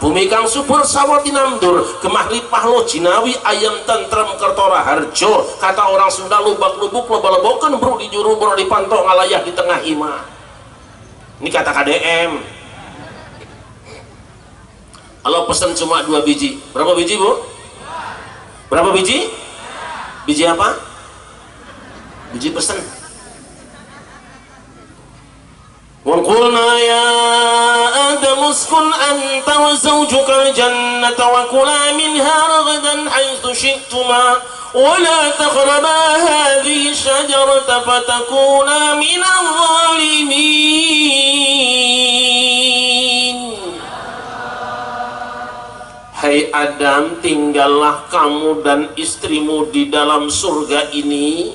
bumi kang subur sawati namdur gemah lipah lo jinawi ayam tentrem kertora harjo, kata orang Sunda lubak lubuk loba-lobokan bro di juru bro di pantau ngalayah di tengah ima. Ini kata KDM. Kalau pesan cuma 2 biji, berapa biji bu? Berapa biji? Biji apa? Biji pesan. وَقُلْنَا يَا آدَمُ اسْكُنْ أَنْتَ وَزَوْجُكَ الْجَنَّةَ وَكُلَا مِنْهَا رَغَدًا حَيْثُ شِئْتُمَا وَلَا تَقْرَبَا هَذِهِ الشَّجَرَةَ فَتَكُونَا مِنَ الظَّالِمِينَ. Hai Adam, tinggallah kamu dan istrimu di dalam surga ini,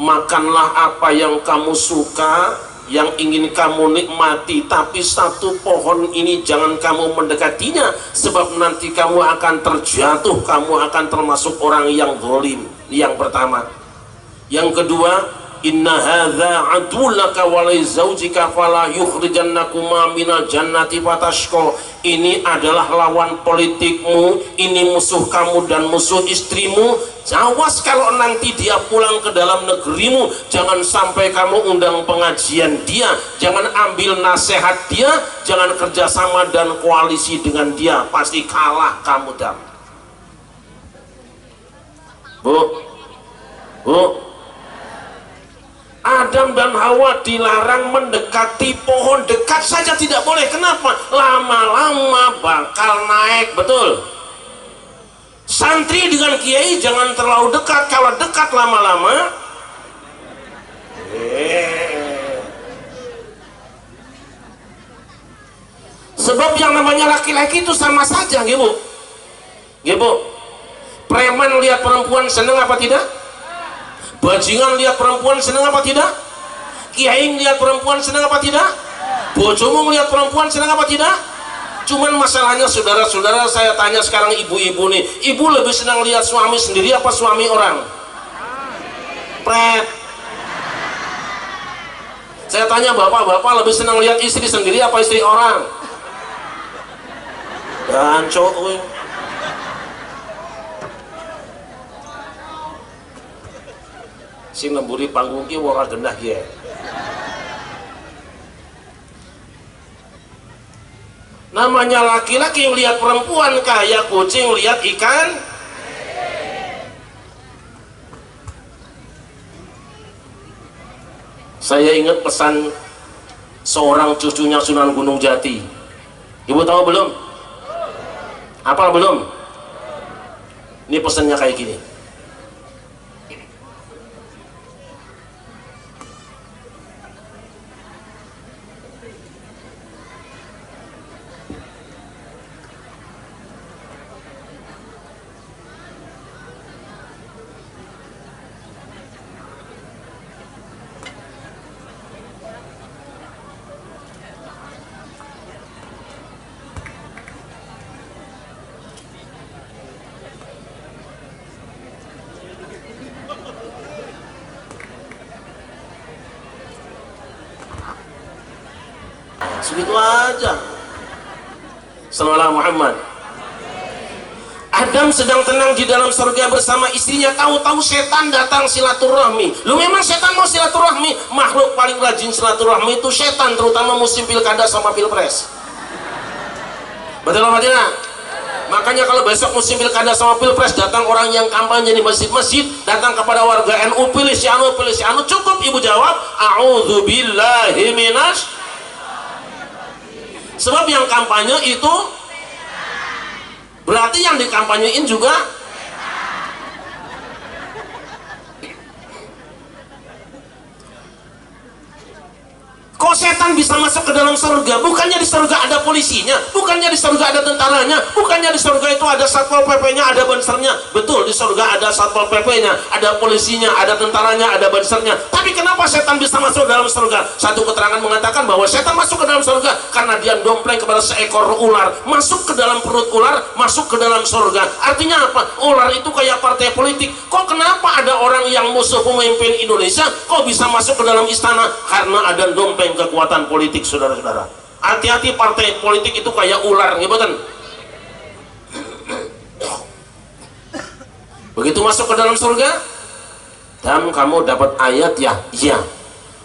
makanlah apa yang kamu suka, yang ingin kamu nikmati, tapi satu pohon ini jangan kamu mendekatinya, sebab nanti kamu akan terjatuh, kamu akan termasuk orang yang zalim. Yang pertama. Yang kedua, inna hadza adulaka wa li zaujika fala yukhrijannakuma minal jannati fatashqa. Ini adalah lawan politikmu, ini musuh kamu dan musuh istrimu. Awas kalau nanti dia pulang ke dalam negerimu, jangan sampai kamu undang pengajian dia, jangan ambil nasihat dia, jangan kerjasama dan koalisi dengan dia, pasti kalah kamu dam. Bu, Adam dan Hawa dilarang mendekati pohon, dekat saja tidak boleh. Kenapa? Lama-lama bakal naik, betul. Santri dengan kiai jangan terlalu dekat, kalau dekat lama-lama sebab yang namanya laki-laki itu sama saja, gitu Bu. Preman lihat perempuan seneng apa tidak? Bajingan lihat perempuan seneng apa tidak? Kiai lihat perempuan seneng apa tidak? Bojomu lihat perempuan seneng apa tidak? Cuman masalahnya saudara-saudara, saya tanya sekarang ibu-ibu nih, ibu lebih senang lihat suami sendiri apa suami orang? Pret. Saya tanya bapak-bapak lebih senang lihat istri sendiri apa istri orang? Dan cowok sing lemburi panggung ki ora gendah ki. Namanya laki-laki yang lihat perempuan kayak kucing lihat ikan. Saya ingat pesan seorang cucunya Sunan Gunung Jati. Ibu tahu belum? Apa belum? Ini pesannya kayak gini. Segitu aja. Sallallahu Muhammad. Adam sedang tenang di dalam surga bersama istrinya, tahu-tahu setan datang silaturahmi. Lu memang setan mau silaturahmi? Makhluk paling rajin silaturahmi itu setan, terutama musim pilkada sama pilpres. Betul apa tidak? Makanya kalau besok musim pilkada sama pilpres datang orang yang kampanye di masjid-masjid, datang kepada warga NU, pilih si anu, cukup ibu jawab, a'udzubillahi minas. Sebab yang kampanye itu berarti yang dikampanyein juga. Kok setan bisa masuk ke dalam surga? Bukannya di surga ada polisinya, bukannya di surga ada tentaranya, bukannya di surga itu ada satpol pp-nya, ada bansernya. Betul, di surga ada satpol pp-nya, ada polisinya, ada tentaranya, ada bansernya. Tapi kenapa setan bisa masuk dalam surga? Satu keterangan mengatakan bahwa setan masuk ke dalam surga karena dia dompleng kepada seekor ular, masuk ke dalam perut ular, masuk ke dalam surga. Artinya apa? Ular itu kayak partai politik. Kok kenapa ada orang yang musuh pemimpin Indonesia kok bisa masuk ke dalam istana? Karena ada dompleng kekuatan politik, saudara-saudara. Hati-hati, partai politik itu kayak ular, gimana? Begitu masuk ke dalam surga, dan kamu dapat ayat ya, iya.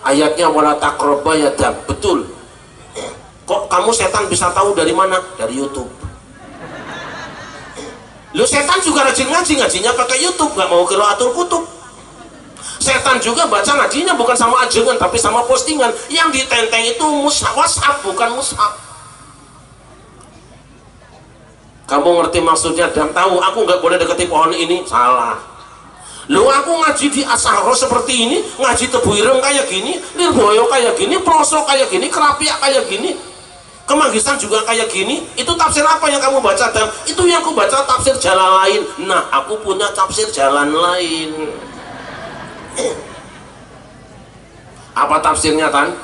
Ayatnya wala taqraba ya dam, betul. Kok kamu setan bisa tahu dari mana? Dari YouTube. Lu setan juga rajin ngaji, ngajinya pakai YouTube, nggak mau qiraatul kutub. Setan juga baca ngajinya bukan sama ajengan tapi sama postingan. Yang ditenteng itu WhatsApp, bukan mushaf. Kamu ngerti maksudnya dan tahu aku nggak boleh dekati pohon ini? Salah. Lu aku ngaji di Asaro seperti ini, ngaji Tebu Ireng kayak gini, Lirboyo kayak gini, Pelosok kayak gini, Kerapiak kayak gini, Kemanggisan juga kayak gini. Itu tafsir apa yang kamu baca? Dan itu yang aku baca tafsir jalan lain. Nah, aku punya tafsir jalan lain. Apa tafsirnya kan?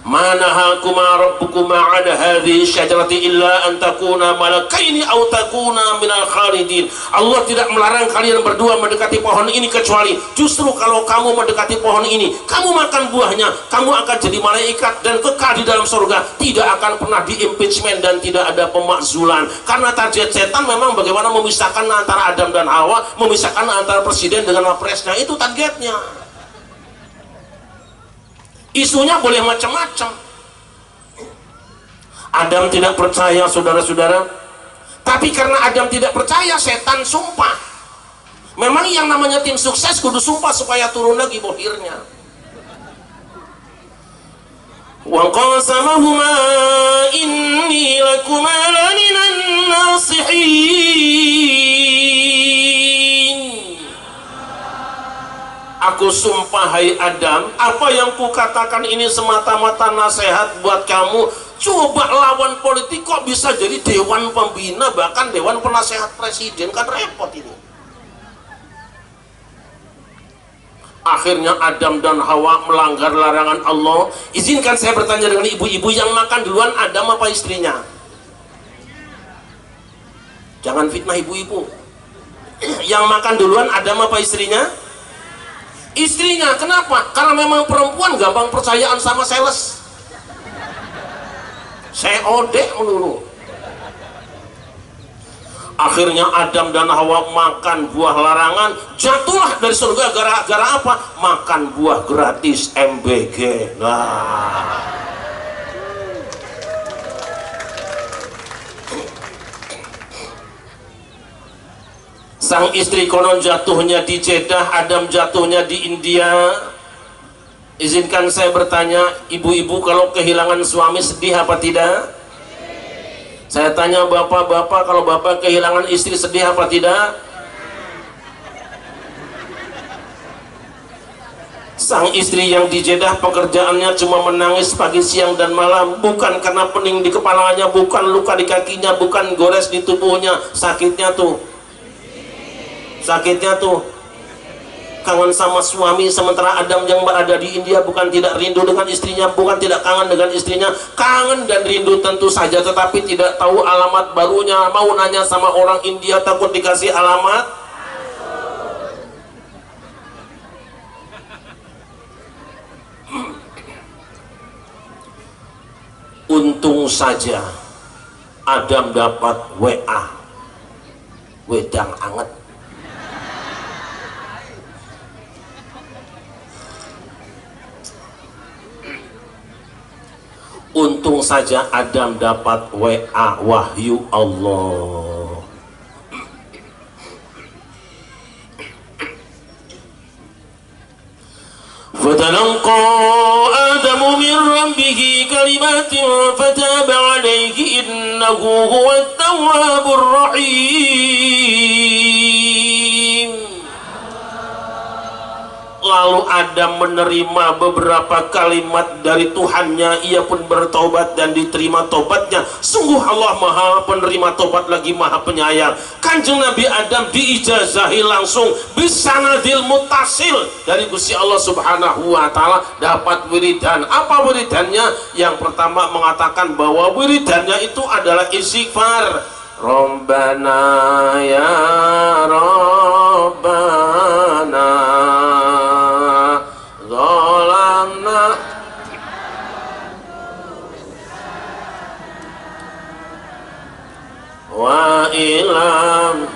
Manahakuma rabbukuma an hadhihi syajarati illa an takuna malakaini aw takuna minal khalidin. Allah tidak melarang kalian berdua mendekati pohon ini, kecuali justru kalau kamu mendekati pohon ini, kamu makan buahnya, kamu akan jadi malaikat dan kekal di dalam surga, tidak akan pernah di-impeachment dan tidak ada pemakzulan. Karena target setan memang bagaimana memisahkan antara Adam dan Hawa, memisahkan antara presiden dengan wapresnya, itu targetnya. Isunya boleh macam-macam. Adam tidak percaya, saudara-saudara, tapi karena Adam tidak percaya, setan sumpah. Memang yang namanya tim sukses kudu sumpah supaya turun lagi bohirnya. Wa qasamahuma inni lakuma laminan nasihin. Aku sumpah, hai Adam, apa yang kukatakan ini semata-mata nasihat buat kamu. Coba lawan politik kok bisa jadi dewan pembina, bahkan dewan penasehat presiden, kan repot ini. Akhirnya Adam dan Hawa melanggar larangan Allah. Izinkan saya bertanya dengan ibu-ibu, yang makan duluan Adam apa istrinya? Jangan fitnah ibu-ibu. Yang makan duluan Adam apa istrinya? Istrinya. Kenapa? Karena memang perempuan gampang percayaan sama sales. Saya odek melulu. Akhirnya Adam dan Hawa makan buah larangan, jatuhlah dari surga gara-gara apa? Makan buah gratis MBG. Nah, sang istri konon jatuhnya di Jeddah, Adam jatuhnya di India. Izinkan saya bertanya, ibu-ibu kalau kehilangan suami sedih apa tidak? Saya tanya bapak-bapak, kalau bapak kehilangan istri sedih apa tidak? Sang istri yang di Jeddah pekerjaannya cuma menangis pagi, siang, dan malam. Bukan karena pening di kepalanya, bukan luka di kakinya, bukan gores di tubuhnya. Sakitnya tuh kangen sama suami. Sementara Adam yang berada di India bukan tidak rindu dengan istrinya, bukan tidak kangen dengan istrinya, kangen dan rindu tentu saja, tetapi tidak tahu alamat barunya. Mau nanya sama orang India takut dikasih alamat. Untung saja Adam dapat WA, wedang anget. Untung saja Adam dapat WA, wahyu Allah. Fatalaqa Adamu min rabbih kalimatin fataba alaihi innahu huwat tawwabur rahim. Lalu Adam menerima beberapa kalimat dari Tuhannya, ia pun bertobat dan diterima tobatnya. Sungguh Allah maha penerima tobat lagi maha penyayang. Kanjeng Nabi Adam diijazahi langsung bisanadil mutasil dari Gusti Allah subhanahu wa ta'ala, dapat wiridan. Apa wiridannya? Yang pertama mengatakan bahwa wiridannya itu adalah istighfar. Rabbana ya Rabbana wa ilam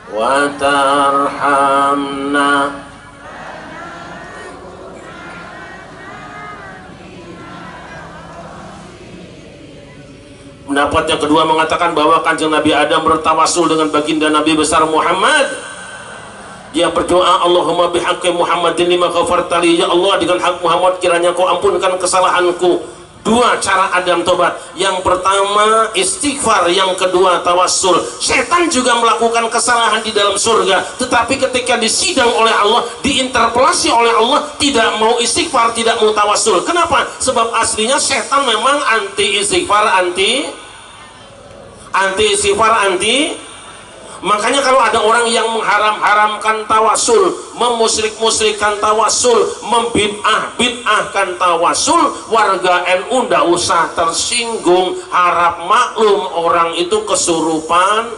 wa tarhamna. Pendapat yang kedua mengatakan bahwa Kanjeng Nabi Adam bertawasul dengan baginda Nabi besar Muhammad. Dia berdoa, Allahumma bihaqqi Muhammadin lima ghafartali, ya Allah dengan hak Muhammad kiranya kau ampunkan kesalahanku. Dua cara Adam tobat, yang pertama istighfar, yang kedua tawassul. Setan juga melakukan kesalahan di dalam surga, tetapi ketika disidang oleh Allah, diinterpelasi oleh Allah, tidak mau istighfar, tidak mau tawassul. Kenapa? Sebab aslinya setan memang anti istighfar, anti istighfar, makanya kalau ada orang yang mengharam-haramkan tawasul, memusyrik-musyrikkan tawasul, membid'ah-bid'ahkan tawasul, warga NU ndak usah tersinggung, harap maklum, orang itu kesurupan.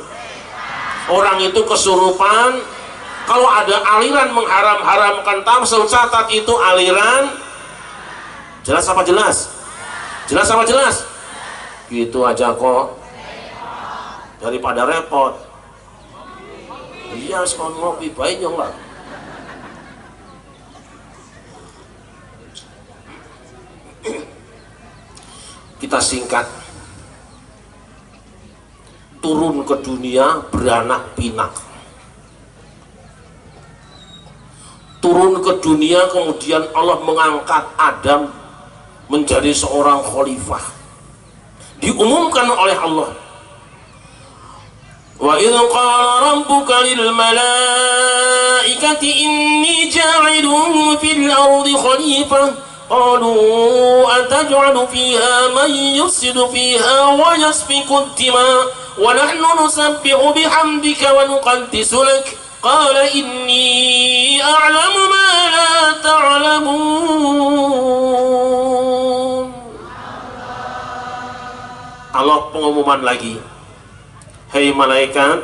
Kalau ada aliran mengharam-haramkan tawasul, catat itu aliran. Jelas apa jelas? Jelas apa jelas? Gitu aja kok, daripada repot. Iya, sekon ngopi baik nyong lah. Kita singkat. Turun ke dunia beranak pinak. Turun ke dunia, kemudian Allah mengangkat Adam menjadi seorang khalifah. Diumumkan oleh Allah, wa idh qala rabbuka lil malaikati inni ja'ilun fil ardi khalifah qalu ataj'alu fiha man yufsidu fiha wa yasfiku ad-dima wa nahnu nusabbihu bihamdika wa nuqaddisu lak qala inni a'lamu ma la ta'lamun. Allah pengumuman lagi, hei malaikat,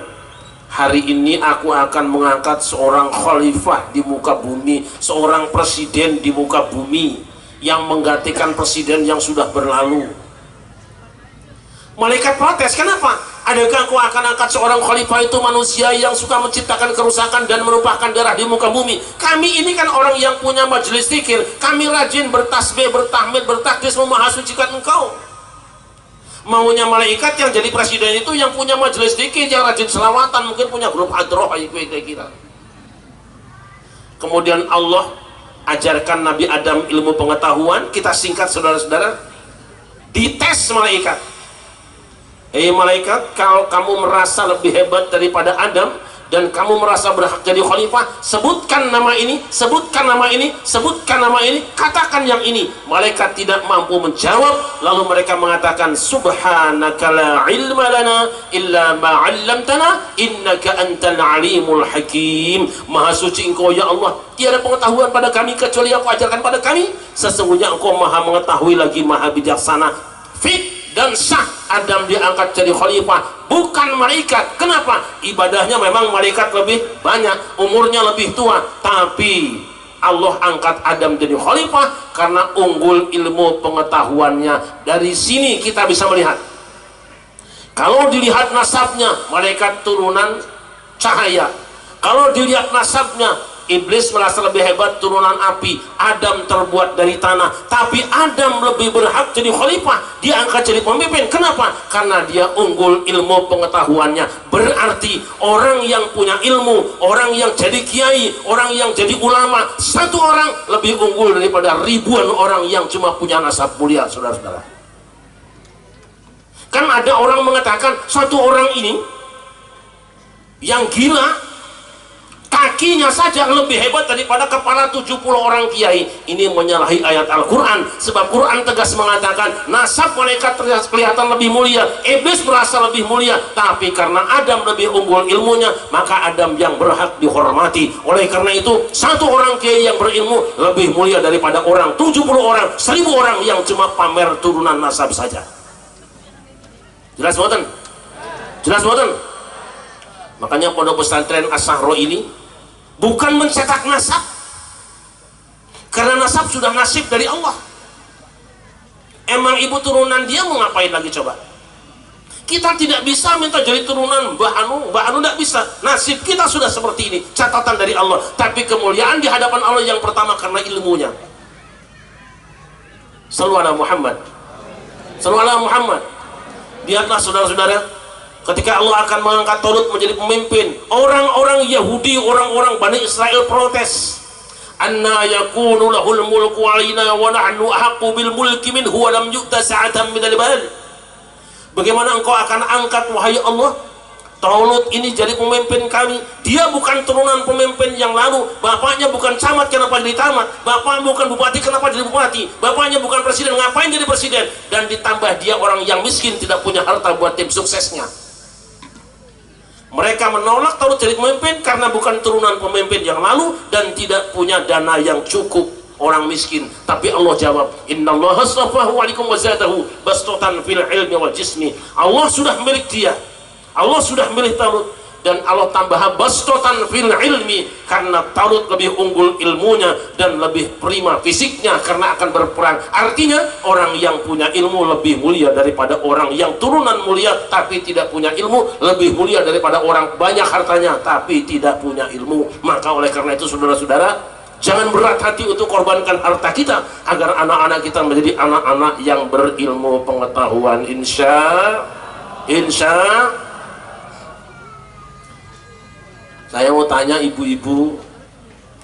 hari ini aku akan mengangkat seorang khalifah di muka bumi, seorang presiden di muka bumi yang menggantikan presiden yang sudah berlalu. Malaikat protes, kenapa? Adakah aku akan angkat seorang khalifah itu manusia yang suka menciptakan kerusakan dan menumpahkan darah di muka bumi? Kami ini kan orang yang punya majelis zikir, kami rajin bertasbih, bertahmid, bertakbir, memahasucikan engkau. Maunya malaikat yang jadi presiden itu yang punya majelis zikir, yang rajin selawatan, mungkin punya grup hadroh kira-kira. Kemudian Allah ajarkan Nabi Adam ilmu pengetahuan. Kita singkat saudara-saudara, dites malaikat. Hei malaikat, kalau kamu merasa lebih hebat daripada Adam dan kamu merasa berhak jadi khalifah, sebutkan nama ini, sebutkan nama ini, sebutkan nama ini, katakan yang ini. Malaikat tidak mampu menjawab, lalu mereka mengatakan, subhanaka la ilma lana illa ma 'allamtana innaka antal alimul hakim. Maha suci engkau ya Allah, tiada pengetahuan pada kami kecuali aku ajarkan pada kami. Sesungguhnya engkau maha mengetahui lagi maha bijaksana. Fit dan sah Adam diangkat jadi khalifah, bukan malaikat. Kenapa? Ibadahnya memang malaikat lebih banyak, umurnya lebih tua, tapi Allah angkat Adam jadi khalifah karena unggul ilmu pengetahuannya. Dari sini kita bisa melihat, kalau dilihat nasabnya, malaikat turunan cahaya. Kalau dilihat nasabnya, iblis merasa lebih hebat, turunan api. Adam terbuat dari tanah, tapi Adam lebih berhak jadi khalifah, diangkat jadi pemimpin. Kenapa? Karena dia unggul ilmu pengetahuannya. Berarti orang yang punya ilmu, orang yang jadi kiai, orang yang jadi ulama, satu orang lebih unggul daripada ribuan orang yang cuma punya nasab mulia, saudara-saudara. Kan ada orang mengatakan satu orang ini yang gila, kakinya saja lebih hebat daripada kepala 70 orang kiai. Ini menyalahi ayat Al-Quran, sebab Quran tegas mengatakan nasab malaikat kelihatan lebih mulia, iblis merasa lebih mulia, tapi karena Adam lebih unggul ilmunya, maka Adam yang berhak dihormati. Oleh karena itu, satu orang kiai yang berilmu lebih mulia daripada orang 70 orang, 1000 orang yang cuma pamer turunan nasab saja. Jelas boten? Jelas boten? Makanya pondok pesantren As-Sahro ini bukan mencetak nasab, karena nasab sudah nasib dari Allah. Emang ibu turunan dia mau ngapain lagi coba? Kita tidak bisa minta jadi turunan Mbah Anu tidak bisa. Nasib kita sudah seperti ini, catatan dari Allah. Tapi kemuliaan di hadapan Allah yang pertama karena ilmunya. Sallu ala Muhammad. Sallu ala Muhammad. Lihatlah saudara-saudara, ketika Allah akan mengangkat Talut menjadi pemimpin, orang-orang Yahudi, orang-orang Bani Israel protes. Anna yakunu lahul mulku alaina wa nahnu ahaqqu bil mulki minhu wa lam yu'ta sa'atan min al-mal. Bagaimana engkau akan angkat wahai Allah Talut ini jadi pemimpin kami? Dia bukan turunan pemimpin yang lalu. Bapaknya bukan camat, kenapa jadi camat? Bapaknya bukan bupati, kenapa jadi bupati? Bapaknya bukan presiden, ngapain jadi presiden? Dan ditambah dia orang yang miskin, tidak punya harta buat tim suksesnya. Mereka menolak Talut jadi pemimpin karena bukan turunan pemimpin yang lalu dan tidak punya dana yang cukup, orang miskin. Tapi Allah jawab, innallaha astafahu alaikum wa zadahu bastatan fil ilmi wal jismi. Allah sudah milik dia, Allah sudah milik Talut, dan Allah tambah bastatan fil ilmi karena Talut lebih unggul ilmunya dan lebih prima fisiknya karena akan berperang. Artinya orang yang punya ilmu lebih mulia daripada orang yang turunan mulia tapi tidak punya ilmu, lebih mulia daripada orang banyak hartanya tapi tidak punya ilmu. Maka oleh karena itu saudara-saudara, jangan berat hati untuk korbankan harta kita agar anak-anak kita menjadi anak-anak yang berilmu pengetahuan. Insya saya mau tanya ibu-ibu,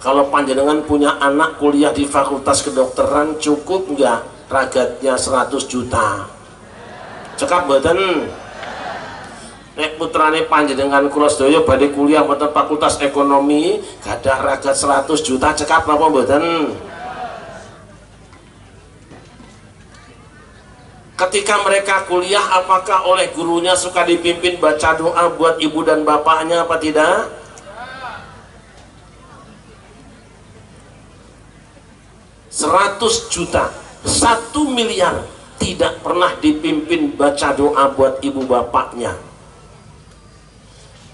kalau panjenengan punya anak kuliah di fakultas kedokteran, cukup nggak ragatnya 100 juta? Cekap mboten? Nek putrane panjenengan kula sedaya badhe kuliah wonten fakultas ekonomi, gadah ragat 100 juta, cekap napa mboten? Ketika mereka kuliah, apakah oleh gurunya suka dipimpin baca doa buat ibu dan bapaknya apa tidak? 100 juta, 1 miliar tidak pernah dipimpin baca doa buat ibu bapaknya.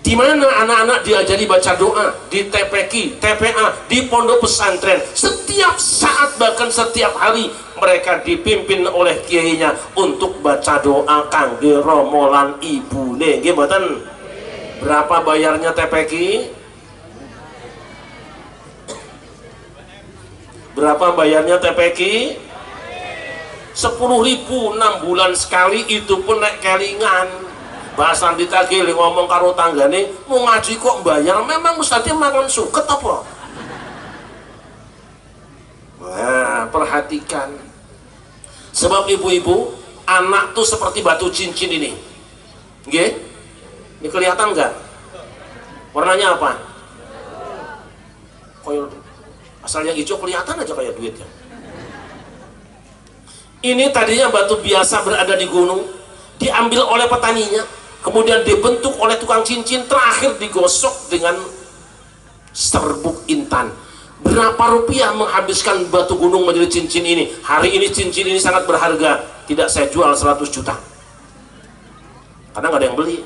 Di mana anak-anak diajari baca doa? Di TPQ, TPA, di pondok pesantren. Setiap saat bahkan setiap hari mereka dipimpin oleh kiainya untuk baca doa kangge romolan ibune. Nggih mboten? Berapa bayarnya TPQ? Berapa bayarnya TPQ? 10.000 6 bulan sekali, itu pun naik kelingan. Bahasan ditagih ngomong karo tanggane, mau ngaji kok bayar, memang ustadznya makan suket apa? Nah, perhatikan. Sebab ibu-ibu, anak tuh seperti batu cincin ini. Nggih? Ini kelihatan nggak? Warnanya apa? Koyo asal yang hijau kelihatan aja kayak duitnya. Ini tadinya batu biasa berada di gunung, diambil oleh petaninya, kemudian dibentuk oleh tukang cincin, terakhir digosok dengan serbuk intan. Berapa rupiah menghabiskan batu gunung menjadi cincin ini? Hari ini cincin ini sangat berharga, tidak saya jual 100 juta karena nggak ada yang beli.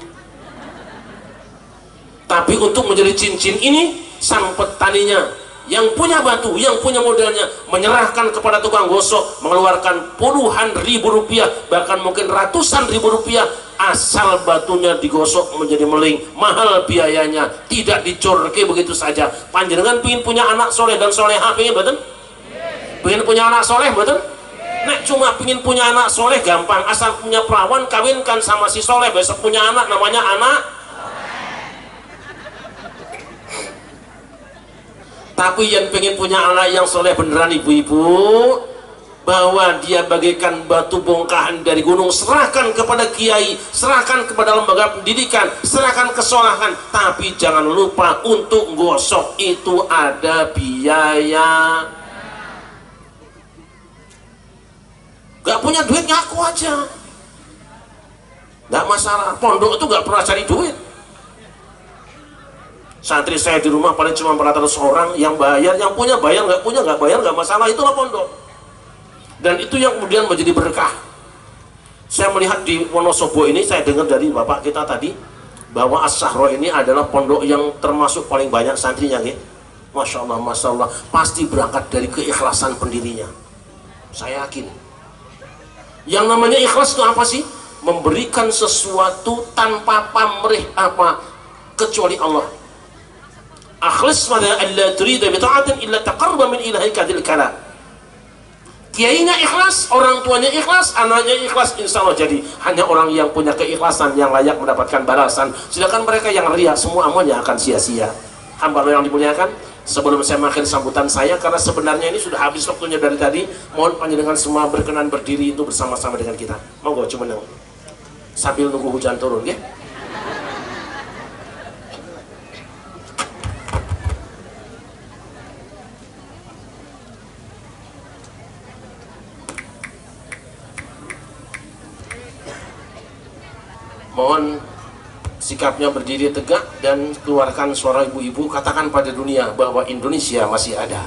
Tapi untuk menjadi cincin ini, sang petaninya yang punya batu, yang punya modalnya, menyerahkan kepada tukang gosok, mengeluarkan puluhan ribu rupiah, bahkan mungkin ratusan ribu rupiah, asal batunya digosok menjadi meling. Mahal biayanya, tidak dicurke begitu saja. Panjenengan pingin punya anak soleh dan soleha, pingin betul? Pingin punya anak soleh betul? Nek cuma pingin punya anak soleh gampang, asal punya perawan kawinkan sama si soleh, besok punya anak namanya anak. Tapi yang pengen punya anak yang soleh beneran ibu-ibu, bahwa dia bagaikan batu bongkahan dari gunung, serahkan kepada kiai, serahkan kepada lembaga pendidikan, serahkan kesolehan. Tapi jangan lupa untuk gosok itu ada biaya. Gak punya duit ngaku aja, gak masalah. Pondok itu gak pernah cari duit. Santri saya di rumah paling cuma 400 orang, yang bayar, yang punya bayar, nggak punya nggak bayar, nggak masalah. Itulah pondok, dan itu yang kemudian menjadi berkah. Saya melihat di Wonosobo ini, saya dengar dari bapak kita tadi bahwa As-Sahro ini adalah pondok yang termasuk paling banyak santrinya, gitu. Masya Allah, Masya Allah, pasti berangkat dari keikhlasan pendirinya. Saya yakin Yang namanya ikhlas itu apa sih? Memberikan sesuatu tanpa pamrih apa kecuali Allah. Akhlis pada alla turida bi ta'atin illa taqarraba min ilahika dzil kalam. Kiainya ikhlas, orang tuanya ikhlas, anaknya ikhlas, insya Allah jadi hanya orang yang punya keikhlasan yang layak mendapatkan balasan. Sedangkan mereka yang riya semua amalnya akan sia-sia. Hamba Allah yang dimuliakan, sebelum saya mengakhiri sambutan saya, karena sebenarnya ini sudah habis waktunya dari tadi, mohon panjenengan semua berkenan berdiri itu bersama-sama dengan kita. Monggo cuma sambil nunggu hujan turun, ya. Mohon sikapnya berdiri tegak dan keluarkan suara ibu-ibu, katakan pada dunia bahwa Indonesia masih ada.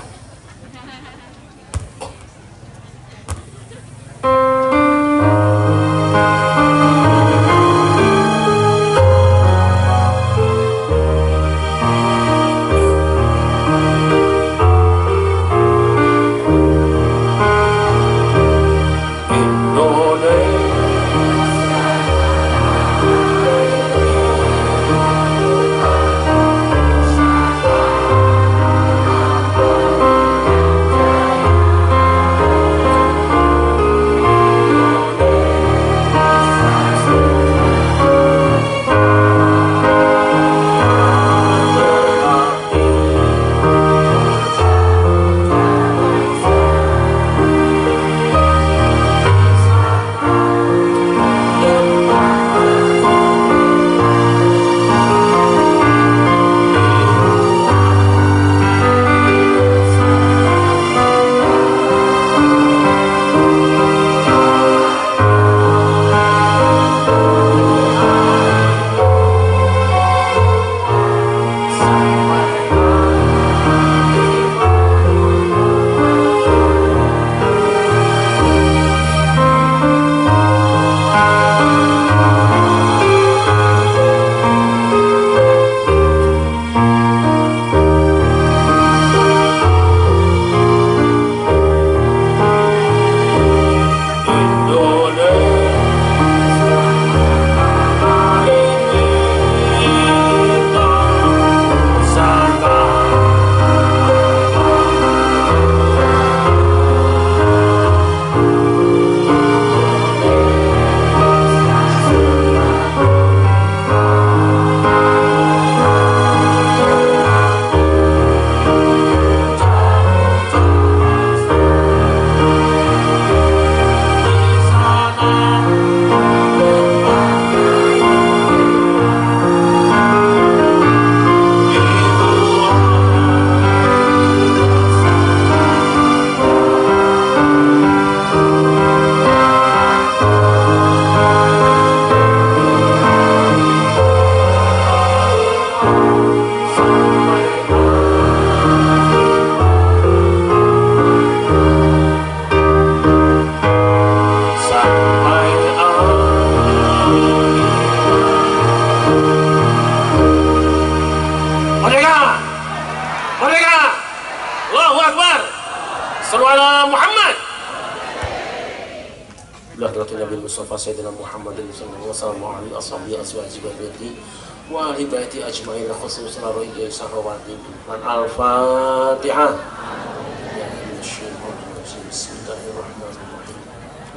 Mustafa Sayyidina Muhammadin sallallahu alaihi wasallam aswaji wa baiti wa ahli baiti ajmain khususan ra'i sahawati dan al-Fatihah. Bismillahirrahmanirrahim.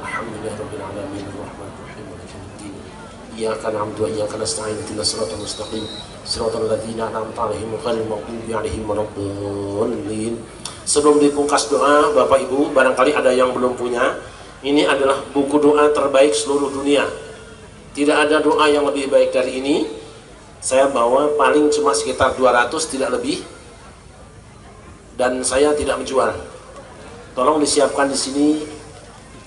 Alhamdulillahirabbil alamin arrahmanir rahim maliki yaumiddin. Iyyaka na'budu wa iyyaka nasta'in ihdinas siratal mustaqim siratal ladzina an'amta 'alaihim ghairil maghdubi 'alaihim waladdallin. Sebelum dipungkas doa, Bapak Ibu, barangkali ada yang belum punya. Ini adalah buku doa terbaik seluruh dunia. Tidak ada doa yang lebih baik dari ini. Saya bawa paling cuma sekitar 200, tidak lebih. Dan saya tidak menjual. Tolong disiapkan di sini,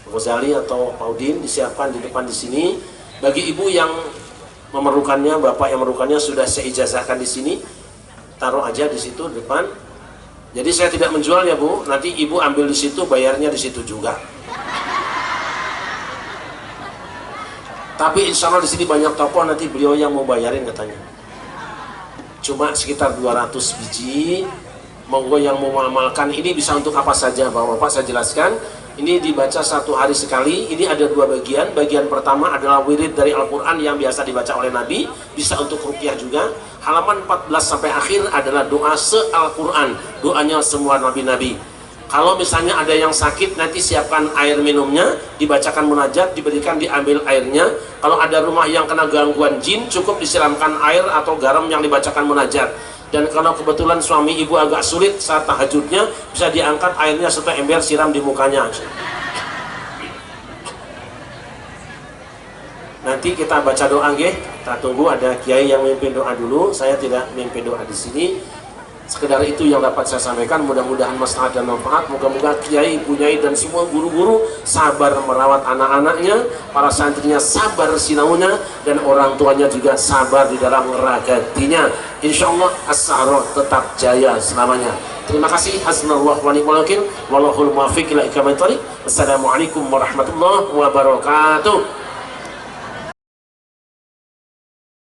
Ghazali atau Paudin, disiapkan di depan di sini. Bagi ibu yang memerlukannya, bapak yang memerlukannya sudah saya ijazahkan di sini. Taruh aja di situ depan. Jadi saya tidak menjual ya Bu. Nanti ibu ambil di situ, bayarnya di situ juga. Tapi insya Allah di sini banyak toko, nanti beliau yang mau bayarin katanya. Cuma sekitar 200 biji. Monggo yang mau mengamalkan ini bisa untuk apa saja Bapak-bapak saya jelaskan. Ini dibaca 1 hari sekali. Ini ada 2 bagian. Bagian pertama adalah wirid dari Al-Quran yang biasa dibaca oleh Nabi, bisa untuk ruqyah juga. Halaman 14 sampai akhir adalah doa se-Al-Quran, doanya semua nabi-nabi. Kalau misalnya ada yang sakit, nanti siapkan air minumnya, dibacakan munajat, diberikan, diambil airnya. Kalau ada rumah yang kena gangguan jin, cukup disiramkan air atau garam yang dibacakan munajat. Dan kalau kebetulan suami ibu agak sulit saat tahajudnya, bisa diangkat airnya 1 ember, siram di mukanya. Nanti kita baca doa, nggih. Kita tunggu ada kiai yang memimpin doa dulu. Saya tidak memimpin doa di sini. Sekedar itu yang dapat saya sampaikan. Mudah-mudahan maslahat dan manfaat. Moga-moga kiai, bunyai dan semua guru-guru sabar merawat anak-anaknya, para santrinya sabar sinaunya, dan orang tuanya juga sabar di dalam ngeragatinya. Insya Allah as-sahroh tetap jaya selamanya. Terima kasih. Hasbunallahu wa ni'mal wakil. Wallahul muwaffiq ila aqwamit thoriq. Wassalamualaikum warahmatullahi wabarakatuh.